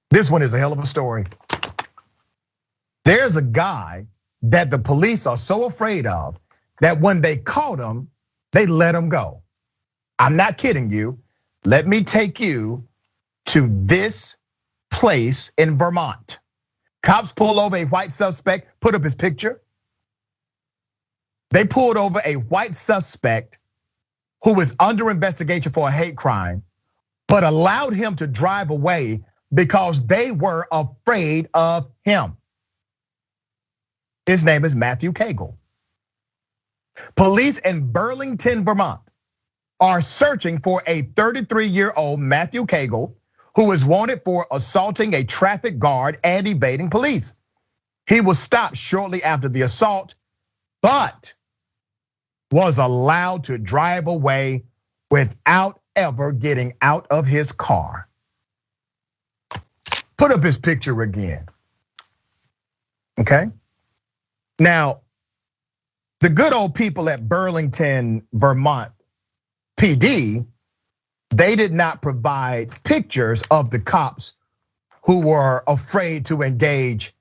This one is a hell of a story. There's a guy that the police are so afraid of that when they caught him, they let him go. I'm not kidding you. Let me take you to this place in Vermont. Cops pull over a white suspect, put up his picture. They pulled over a white suspect who was under investigation for a hate crime, but allowed him to drive away because they were afraid of him. His name is Matthew Cagle. Police in Burlington, Vermont are searching for a 33-year-old Matthew Cagle who is wanted for assaulting a traffic guard and evading police. He was stopped shortly after the assault, but was allowed to drive away without ever getting out of his car. Put up his picture again. Okay? Now, the good old people at Burlington, Vermont PD, they did not provide pictures of the cops who were afraid to engage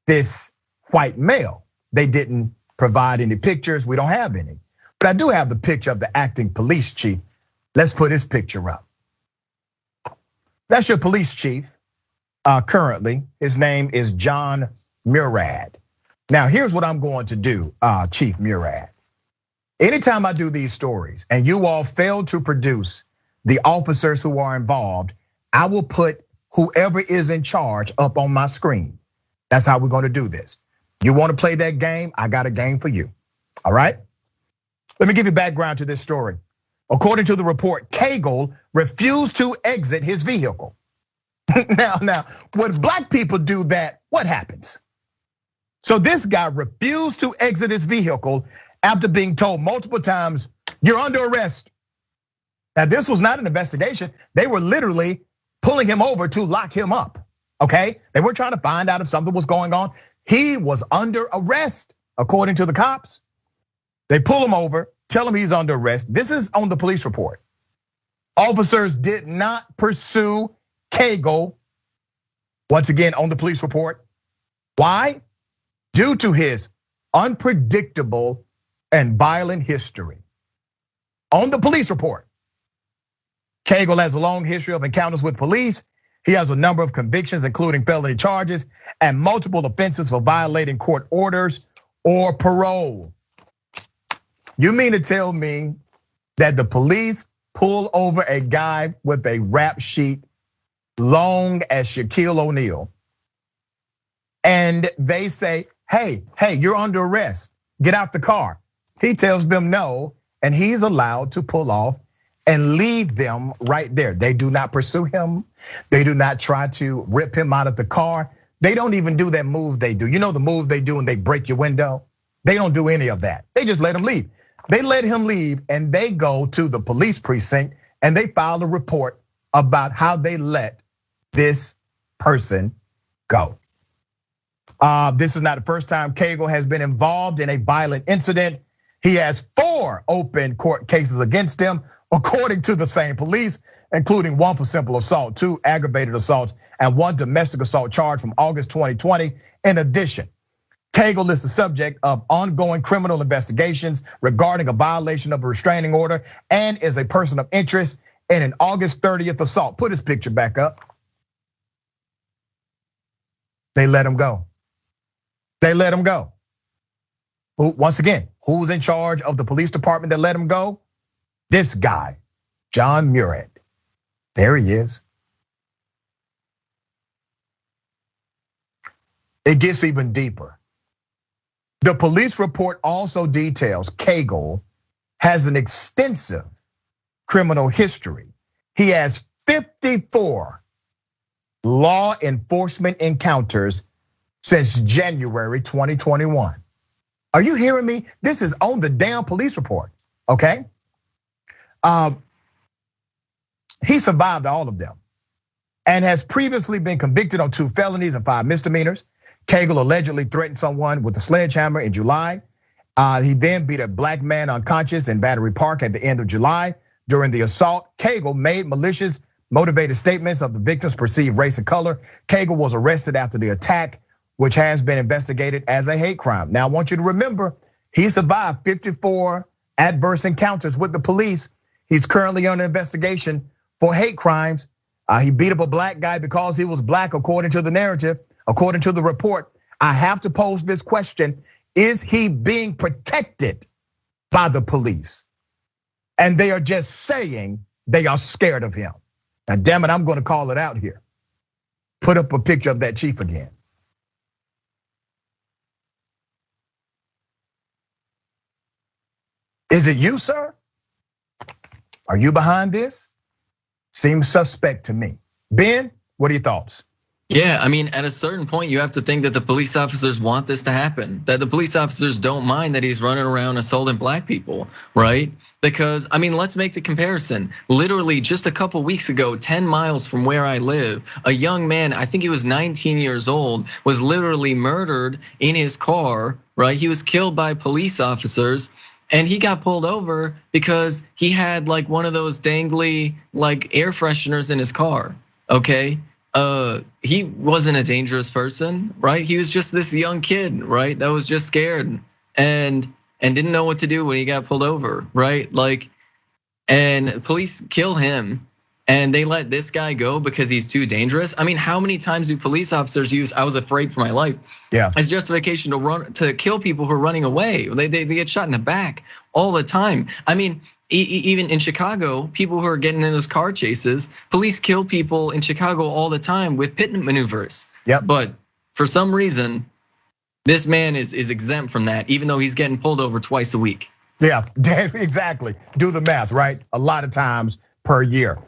this white male. They didn't provide any pictures. We don't have any. But I do have the picture of the acting police chief. Let's put his picture up. That's your police chief currently. His name is John Murad. Now, here's what I'm going to do, Chief Murad. Anytime I do these stories and you all fail to produce the officers who are involved, I will put whoever is in charge up on my screen. That's how we're gonna do this. You wanna play that game? I got a game for you, all right? Let me give you background to this story. According to the report, Cagle refused to exit his vehicle. Now, when black people do that, what happens? So this guy refused to exit his vehicle after being told multiple times, you're under arrest. Now, this was not an investigation. They were literally pulling him over to lock him up, okay? They were trying to find out if something was going on. He was under arrest, according to the cops. They pull him over, tell him he's under arrest. This is on the police report. Officers did not pursue Cagle, once again on the police report. Why? Due to his unpredictable and violent history. On the police report, Cagle has a long history of encounters with police. He has a number of convictions, including felony charges and multiple offenses for violating court orders or parole. You mean to tell me that the police pull over a guy with a rap sheet long as Shaquille O'Neal and they say, hey, you're under arrest, get out the car. He tells them no, and he's allowed to pull off and leave them right there. They do not pursue him. They do not try to rip him out of the car. They don't even do that move they do. You know the move they do when they break your window? They don't do any of that. They just let him leave. They let him leave and they go to the police precinct and they file a report about how they let this person go. This is not the first time Cagle has been involved in a violent incident. He has 4 open court cases against him, according to the same police, including 1 for simple assault, 2 aggravated assaults, and 1 domestic assault charge from August 2020. In addition, Cagle is the subject of ongoing criminal investigations regarding a violation of a restraining order and is a person of interest in an August 30th assault. Put his picture back up. They let him go. They let him go. Once again, who's in charge of the police department that let him go? This guy, John Murad. There he is. It gets even deeper. The police report also details Cagle has an extensive criminal history. He has 54 law enforcement encounters since January 2021. Are you hearing me? This is on the damn police report, okay? He survived all of them and has previously been convicted on 2 felonies and 5 misdemeanors. Cagle allegedly threatened someone with a sledgehammer in July. He then beat a black man unconscious in Battery Park at the end of July. During the assault, Cagle made malicious motivated statements of the victim's perceived race and color. Cagle was arrested after the attack, which has been investigated as a hate crime. Now, I want you to remember, he survived 54 adverse encounters with the police. He's currently under investigation for hate crimes. He beat up a black guy because he was black, according to the narrative, according to the report. I have to pose this question: is he being protected by the police? And they are just saying they are scared of him. Now, damn it, I'm gonna call it out here. Put up a picture of that chief again. Is it you, sir? Are you behind this? Seems suspect to me. Ben, what are your thoughts? Yeah, I mean, at a certain point, you have to think that the police officers want this to happen, that the police officers don't mind that he's running around assaulting black people, right? Because, I mean, let's make the comparison. Literally just a couple weeks ago, 10 miles from where I live, a young man, I think he was 19 years old, was literally murdered in his car, right? He was killed by police officers. And he got pulled over because he had like one of those dangly like air fresheners in his car, okay? He wasn't a dangerous person, right? He was just this young kid, right? That was just scared and didn't know what to do when he got pulled over, right? Like, and police kill him and they let this guy go because he's too dangerous. I mean, how many times do police officers use "I was afraid for my life" as justification to kill people who are running away? They get shot in the back all the time. I mean, even in Chicago, people who are getting in those car chases, police kill people in Chicago all the time with pit maneuvers. But for some reason, this man is exempt from that, even though he's getting pulled over twice a week. Yeah, exactly. Do the math, right? A lot of times per year.